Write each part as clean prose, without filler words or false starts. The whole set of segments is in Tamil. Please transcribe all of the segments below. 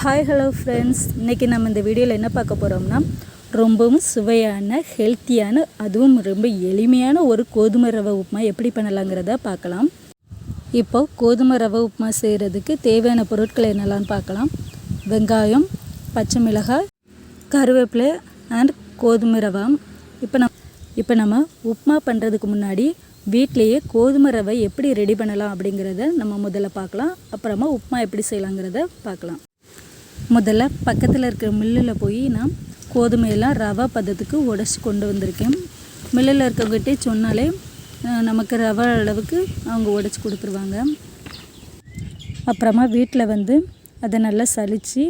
ஹாய் ஹலோ ஃப்ரெண்ட்ஸ், இன்றைக்கி நம்ம இந்த வீடியோவில் என்ன பார்க்க போகிறோம்னா ரொம்பவும் சுவையான ஹெல்த்தியான அதுவும் ரொம்ப எளிமையான ஒரு கோதுமை ரவை உப்புமா எப்படி பண்ணலாங்கிறத பார்க்கலாம். இப்போது கோதுமை ரவை உப்புமா செய்கிறதுக்கு தேவையான பொருட்கள் என்னெல்லாம்னு பார்க்கலாம். வெங்காயம், பச்சை மிளகாய், கருவேப்பிலை அண்ட் கோதுமை ரவை. இப்போ நம்ம உப்புமா பண்ணுறதுக்கு முன்னாடி வீட்டிலையே கோதுமை ரவை எப்படி ரெடி பண்ணலாம் அப்படிங்கிறத நம்ம முதல்ல பார்க்கலாம். அப்புறமா உப்புமா எப்படி செய்யலாங்கிறத பார்க்கலாம். முதல்ல பக்கத்தில் இருக்கிற மில்லில் போய் நான் கோதுமையெல்லாம் ரவா பதத்துக்கு உடச்சி கொண்டு வந்திருக்கேன். மில்லில் இருக்கவங்ககிட்டே சொன்னாலே நமக்கு ரவை அளவுக்கு அவங்க உடச்சி கொடுத்துருவாங்க. அப்புறமா வீட்டில் வந்து அதை நல்லா சலித்து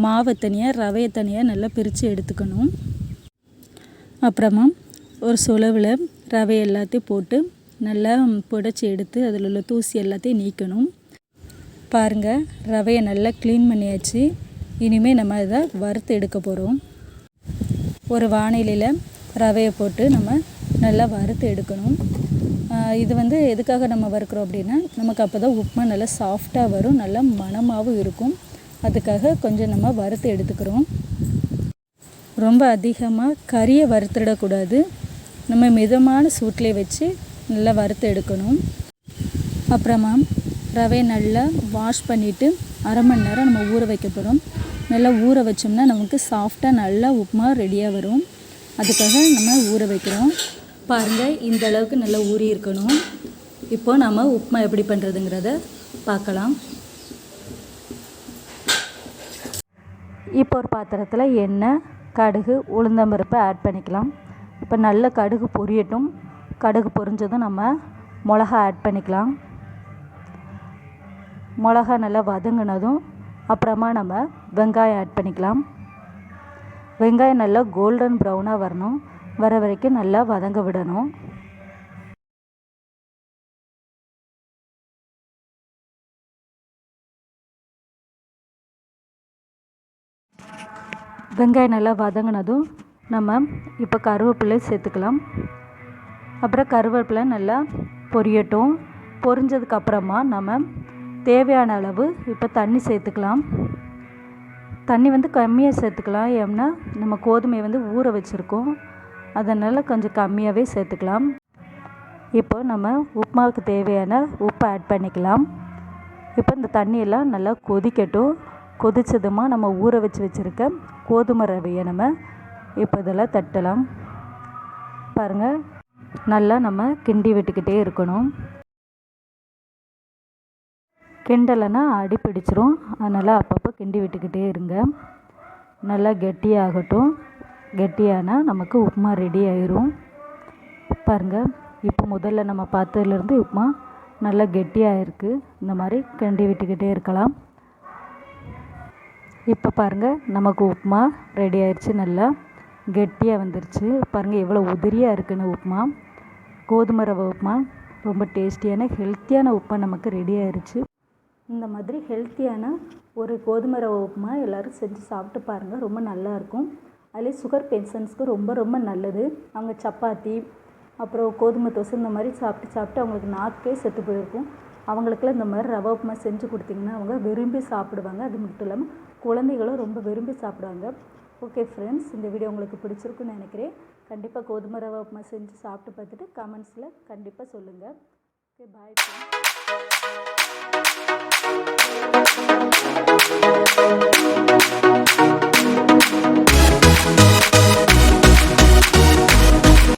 மாவை தனியாக ரவையை தனியாக நல்லா பிரித்து எடுத்துக்கணும். அப்புறமா ஒரு சுளவில் ரவை எல்லாத்தையும் போட்டு நல்லா புடைச்சி எடுத்து அதில் உள்ள தூசி எல்லாத்தையும் நீக்கணும். பாருங்கள், ரவையை நல்லா க்ளீன் பண்ணியாச்சு. இனிமேல் நம்ம அதை வறுத்து எடுக்க போகிறோம். ஒரு வானிலையில் ரவையை போட்டு நம்ம நல்லா வறுத்து எடுக்கணும். இது வந்து எதுக்காக நம்ம வறுக்கிறோம் அப்படின்னா, நமக்கு அப்போ தான் உப்புமா நல்லா சாஃப்டாக வரும், நல்லா மணமாகவும் இருக்கும். அதுக்காக கொஞ்சம் நம்ம வறுத்து எடுத்துக்கிறோம். ரொம்ப அதிகமாக கறியை வறுத்துடக்கூடாது. நம்ம மிதமான சூட்டிலே வச்சு நல்லா வறுத்து எடுக்கணும். அப்புறமா ரவையை நல்லா வாஷ் பண்ணிவிட்டு அரை மணி நேரம் நம்ம ஊற வைக்க போகிறோம். நல்லா ஊற வச்சோம்னா நமக்கு சாஃப்டாக நல்லா உப்புமா ரெடியாக வரும். அதுக்காக நம்ம ஊற வைக்கிறோம். பாருங்கள், இந்த அளவுக்கு நல்லா ஊறி இருக்கணும். இப்போ நம்ம உப்புமா எப்படி பண்ணுறதுங்கிறத பார்க்கலாம். இப்போ ஒரு பாத்திரத்தில் எண்ணெய், கடுகு, உளுந்தம்பருப்பை ஆட் பண்ணிக்கலாம். இப்போ நல்ல கடுகு பொரியட்டும். கடுகு பொரிஞ்சதும் நம்ம மிளகா ஆட் பண்ணிக்கலாம். மிளகா நல்லா வதங்கினதும் அப்புறமா நம்ம வெங்காயம் ஆட் பண்ணிக்கலாம். வெங்காயம் நல்லா கோல்டன் ப்ரௌனாக வரணும். வர வரைக்கும் நல்லா வதங்க விடணும். வெங்காயம் நல்லா வதங்கினதும் நம்ம இப்போ கருவேப்பிலை சேர்த்துக்கலாம். அப்புறம் கருவேப்பிலை நல்லா பொரியட்டும். பொரிஞ்சதுக்கப்புறமா நம்ம தேவையான அளவு இப்போ தண்ணி சேர்த்துக்கலாம். தண்ணி வந்து கம்மியாக சேர்த்துக்கலாம். ஏன்னா நம்ம கோதுமையை வந்து ஊற வச்சுருக்கோம், அதனால் கொஞ்சம் கம்மியாகவே சேர்த்துக்கலாம். இப்போ நம்ம உப்புமாவுக்கு தேவையான உப்பை ஆட் பண்ணிக்கலாம். இப்போ இந்த தண்ணியெல்லாம் நல்லா கொதிக்கட்டும். கொதித்ததுமா நம்ம ஊற வச்சுருக்க கோதுமை ரவையை நம்ம இப்போ இதெல்லாம் தட்டலாம். பாருங்கள், நல்லா நம்ம கிண்டி விட்டுக்கிட்டே இருக்கணும். கிண்டலைன்னா அடி பிடிச்சிரும். அதனால் அப்பப்போ கிண்டி விட்டுக்கிட்டே இருங்க. நல்லா கெட்டியாகட்டும். கெட்டியானால் நமக்கு உப்புமா ரெடி ஆயிரும். பாருங்கள், இப்போ முதல்ல நம்ம பார்த்ததுலேருந்து உப்புமா நல்லா கெட்டியாக இருக்குது. இந்த மாதிரி கிண்டி விட்டுக்கிட்டே இருக்கலாம். இப்போ பாருங்கள், நமக்கு உப்புமா ரெடி ஆயிடுச்சு. நல்லா கெட்டியாக வந்துருச்சு. பாருங்கள் எவ்வளோ உதிரியாக இருக்குன்னு உப்புமா. கோதுமை ரவை உப்புமா ரொம்ப டேஸ்டியான ஹெல்த்தியான உப்புமா நமக்கு ரெடி ஆயிடுச்சு. இந்த மாதிரி ஹெல்த்தியான ஒரு கோதுமை ரவை உப்புமா எல்லோரும் செஞ்சு சாப்பிட்டு பாருங்கள். ரொம்ப நல்லாயிருக்கும். அதிலே சுகர் பேஷண்ட்ஸ்க்கு ரொம்ப ரொம்ப நல்லது. அவங்க சப்பாத்தி அப்புறம் கோதுமை தோசை இந்த மாதிரி சாப்பிட்டு அவங்களுக்கு நாக்கே செத்து போயிருக்கும். அவங்களுக்குலாம் இந்த மாதிரி ரவை உப்புமா செஞ்சு கொடுத்திங்கன்னா அவங்க விரும்பி சாப்பிடுவாங்க. அது மட்டும் இல்லாமல் குழந்தைகளும் ரொம்ப விரும்பி சாப்பிடுவாங்க. ஓகே ஃப்ரெண்ட்ஸ், இந்த வீடியோ உங்களுக்கு பிடிச்சிருக்குன்னு நினைக்கிறேன். கண்டிப்பாக கோதுமை ரவை உப்புமா செஞ்சு சாப்பிட்டு பார்த்துட்டு கமெண்ட்ஸில் கண்டிப்பாக சொல்லுங்கள். Okay, bye friends.